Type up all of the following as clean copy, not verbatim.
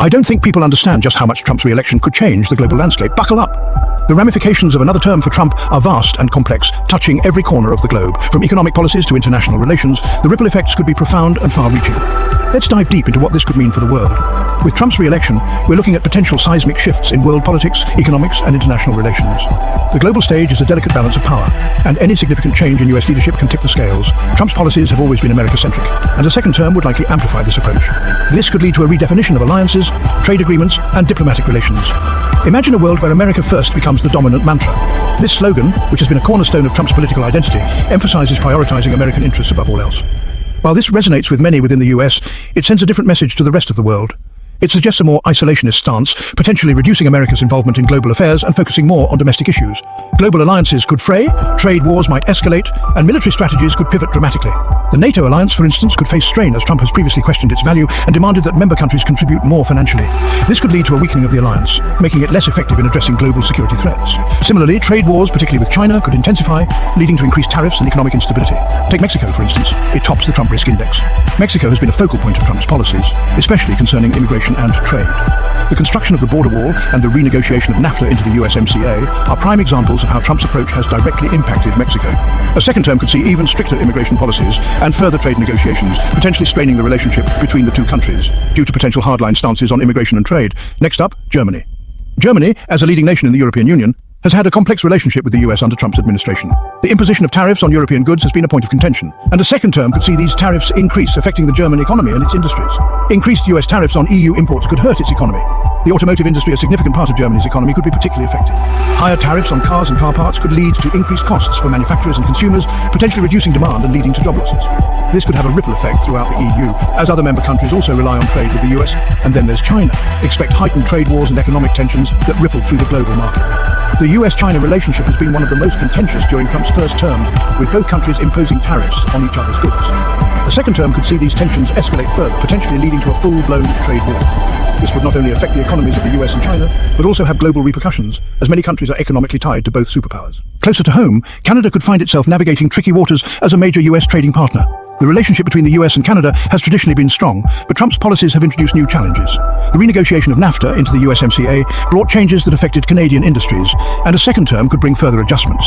I don't think people understand just how much Trump's re-election could change the global landscape. Buckle up! The ramifications of another term for Trump are vast and complex, touching every corner of the globe. From economic policies to international relations, the ripple effects could be profound and far-reaching. Let's dive deep into what this could mean for the world. With Trump's re-election, we're looking at potential seismic shifts in world politics, economics, and international relations. The global stage is a delicate balance of power, and any significant change in US leadership can tip the scales. Trump's policies have always been America-centric, and a second term would likely amplify this approach. This could lead to a redefinition of alliances, trade agreements, and diplomatic relations. Imagine a world where America first becomes the dominant mantra. This slogan, which has been a cornerstone of Trump's political identity, emphasizes prioritizing American interests above all else. While this resonates with many within the US, it sends a different message to the rest of the world. It suggests a more isolationist stance, potentially reducing America's involvement in global affairs and focusing more on domestic issues. Global alliances could fray, trade wars might escalate, and military strategies could pivot dramatically. The NATO alliance, for instance, could face strain as Trump has previously questioned its value and demanded that member countries contribute more financially. This could lead to a weakening of the alliance, making it less effective in addressing global security threats. Similarly, trade wars, particularly with China, could intensify, leading to increased tariffs and economic instability. Take Mexico, for instance. It tops the Trump risk index. Mexico has been a focal point of Trump's policies, especially concerning immigration and trade. The construction of the border wall and the renegotiation of NAFTA into the USMCA are prime examples of how Trump's approach has directly impacted Mexico. A second term could see even stricter immigration policies and further trade negotiations, potentially straining the relationship between the two countries, due to potential hardline stances on immigration and trade. Next up, Germany. Germany, as a leading nation in the European Union, has had a complex relationship with the US under Trump's administration. The imposition of tariffs on European goods has been a point of contention, and a second term could see these tariffs increase, affecting the German economy and its industries. Increased US tariffs on EU imports could hurt its economy. The automotive industry, a significant part of Germany's economy, could be particularly affected. Higher tariffs on cars and car parts could lead to increased costs for manufacturers and consumers, potentially reducing demand and leading to job losses. This could have a ripple effect throughout the EU, as other member countries also rely on trade with the US. And then there's China. Expect heightened trade wars and economic tensions that ripple through the global market. The US-China relationship has been one of the most contentious during Trump's first term, with both countries imposing tariffs on each other's goods. A second term could see these tensions escalate further, potentially leading to a full-blown trade war. This would not only affect the economies of the US and China, but also have global repercussions, as many countries are economically tied to both superpowers. Closer to home, Canada could find itself navigating tricky waters as a major US trading partner. The relationship between the US and Canada has traditionally been strong, but Trump's policies have introduced new challenges. The renegotiation of NAFTA into the USMCA brought changes that affected Canadian industries, and a second term could bring further adjustments.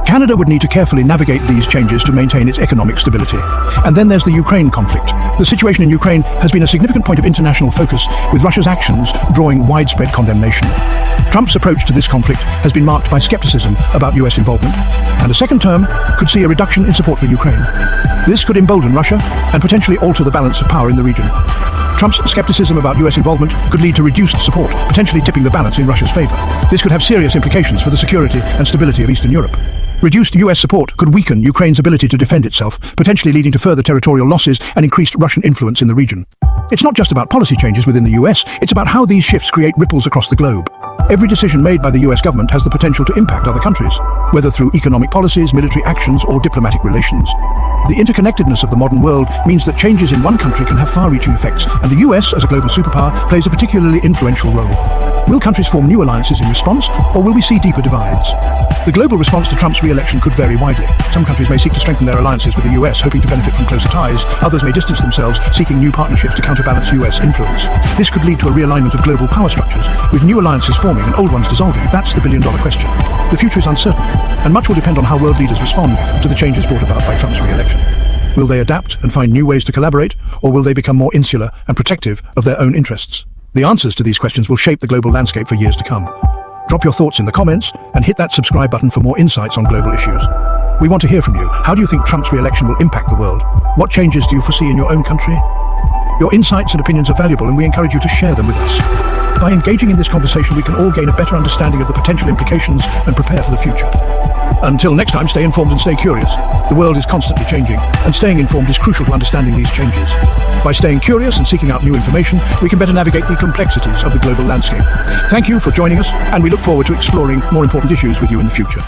Canada would need to carefully navigate these changes to maintain its economic stability. And then there's the Ukraine conflict. The situation in Ukraine has been a significant point of international focus, with Russia's actions drawing widespread condemnation. Trump's approach to this conflict has been marked by skepticism about US involvement, and a second term could see a reduction in support for Ukraine. This could embolden Russia and potentially alter the balance of power in the region. Trump's skepticism about US involvement could lead to reduced support, potentially tipping the balance in Russia's favor. This could have serious implications for the security and stability of Eastern Europe. Reduced US support could weaken Ukraine's ability to defend itself, potentially leading to further territorial losses and increased Russian influence in the region. It's not just about policy changes within the US, it's about how these shifts create ripples across the globe. Every decision made by the US government has the potential to impact other countries, whether through economic policies, military actions, or diplomatic relations. The interconnectedness of the modern world means that changes in one country can have far-reaching effects, and the US, as a global superpower, plays a particularly influential role. Will countries form new alliances in response, or will we see deeper divides? The global response to Trump's re-election could vary widely. Some countries may seek to strengthen their alliances with the US, hoping to benefit from closer ties. Others may distance themselves, seeking new partnerships to counterbalance US influence. This could lead to a realignment of global power structures, with new alliances forming and old ones dissolving. That's the billion-dollar question. The future is uncertain, and much will depend on how world leaders respond to the changes brought about by Trump's re-election. Will they adapt and find new ways to collaborate, or will they become more insular and protective of their own interests? The answers to these questions will shape the global landscape for years to come. Drop your thoughts in the comments and hit that subscribe button for more insights on global issues. We want to hear from you. How do you think Trump's re-election will impact the world? What changes do you foresee in your own country? Your insights and opinions are valuable, and we encourage you to share them with us. By engaging in this conversation, we can all gain a better understanding of the potential implications and prepare for the future. Until next time, stay informed and stay curious. The world is constantly changing, and staying informed is crucial to understanding these changes. By staying curious and seeking out new information, we can better navigate the complexities of the global landscape. Thank you for joining us, and we look forward to exploring more important issues with you in the future.